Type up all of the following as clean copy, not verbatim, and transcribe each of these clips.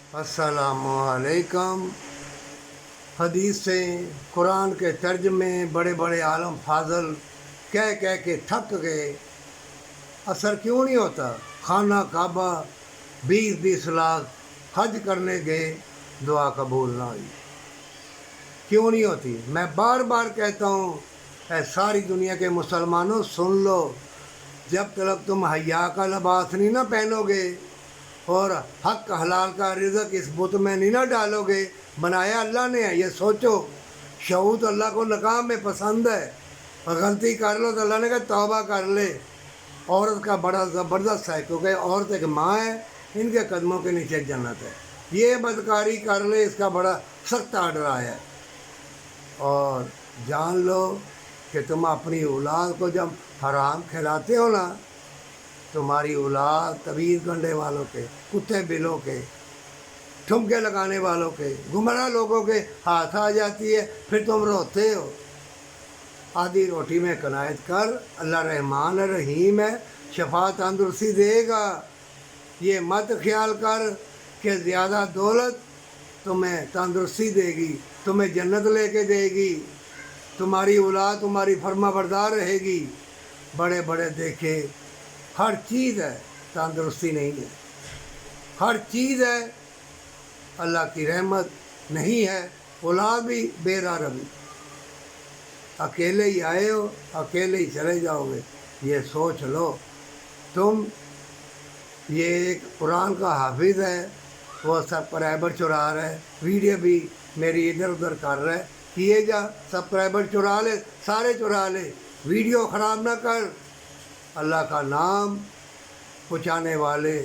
अस्सलामुअलैकुम। हदीस से कुरान के तर्जमे बड़े बड़े आलम फाजल कह कह के थक गए, असर क्यों नहीं होता? खाना काबा 20-20 लाख हज करने गए, दुआ कबूल ना हुई, क्यों नहीं होती? मैं बार बार कहता हूँ, ऐ सारी दुनिया के मुसलमानों सुन लो, जब तक तुम हया का लिबास नहीं ना पहनोगे और हक हलाल का रिज़्क इस बुत में नहीं ना डालोगे, बनाया अल्लाह ने है, ये सोचो। शऊत अल्लाह को नकाम में पसंद है, और गलती कर लो तो अल्लाह ने कहा तौबा कर ले। औरत का बड़ा ज़बरदस्त है, क्योंकि औरत एक माँ है, इनके कदमों के नीचे जन्नत है। ये बदकारी कर ले, इसका बड़ा सख्त आर्डर आया है। और जान लो कि तुम अपनी औलाद को जब हराम खिलाते हो ना, तुम्हारी औलाद तवीज़ गंडे वालों के, कुत्ते बिलों के, ठुमके लगाने वालों के, गुमराह लोगों के हाथ आ जाती है, फिर तुम रोते हो। आधी रोटी में कनायत कर, अल्लाह रहमान रहीम है, शफा तंदुरुस्ती देगा। ये मत ख्याल कर कि ज़्यादा दौलत तुम्हें तंदुरुस्ती देगी, तुम्हें जन्नत लेके देगी, तुम्हारी औलाद तुम्हारी फर्मा बरदार रहेगी। बड़े बड़े देखे, हर चीज़ है, तंदुरुस्ती नहीं है। हर चीज़ है, अल्लाह की रहमत नहीं है। औलाद भी बेरारबी, अकेले ही आए हो, अकेले ही चले जाओगे, ये सोच लो। तुम ये एक कुरान का हाफिज़ है, वो सब्सक्राइबर चुरा रहा है, वीडियो भी मेरी इधर उधर कर रहा है, किए जा, सब्सक्राइबर चुरा ले, सारे चुरा ले, वीडियो ख़राब ना कर। अल्लाह का नाम पहुँचाने वाले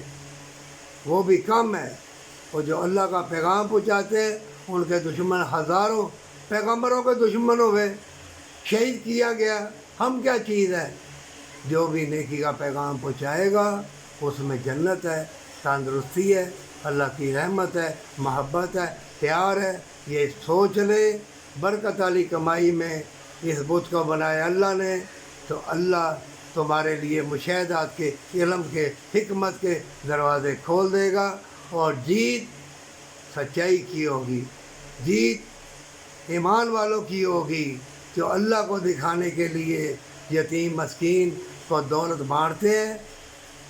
वो भी कम है, और जो अल्लाह का पैगाम पहुँचाते हैं उनके दुश्मन हज़ारों। पैगम्बरों के दुश्मन हुए, शहीद किया गया, हम क्या चीज़ है? जो भी नेकी का पैगाम पहुँचाएगा उसमें जन्नत है, तंदुरुस्ती है, अल्लाह की रहमत है, मोहब्बत है, प्यार है। ये सोच ले। बरकत वाली कमाई में इस बुत को बनाया अल्लाह ने, तो अल्लाह तुम्हारे लिए मुशाहदात के, इल्म के, हिकमत के दरवाज़े खोल देगा, और जीत सच्चाई की होगी, जीत ईमान वालों की होगी, जो अल्लाह को दिखाने के लिए यतीम मस्कीन को दौलत बांटते हैं।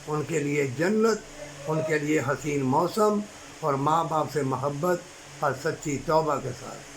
उनके लिए जन्नत, उनके लिए हसीन मौसम, और माँ बाप से मोहब्बत और सच्ची तौबा के साथ।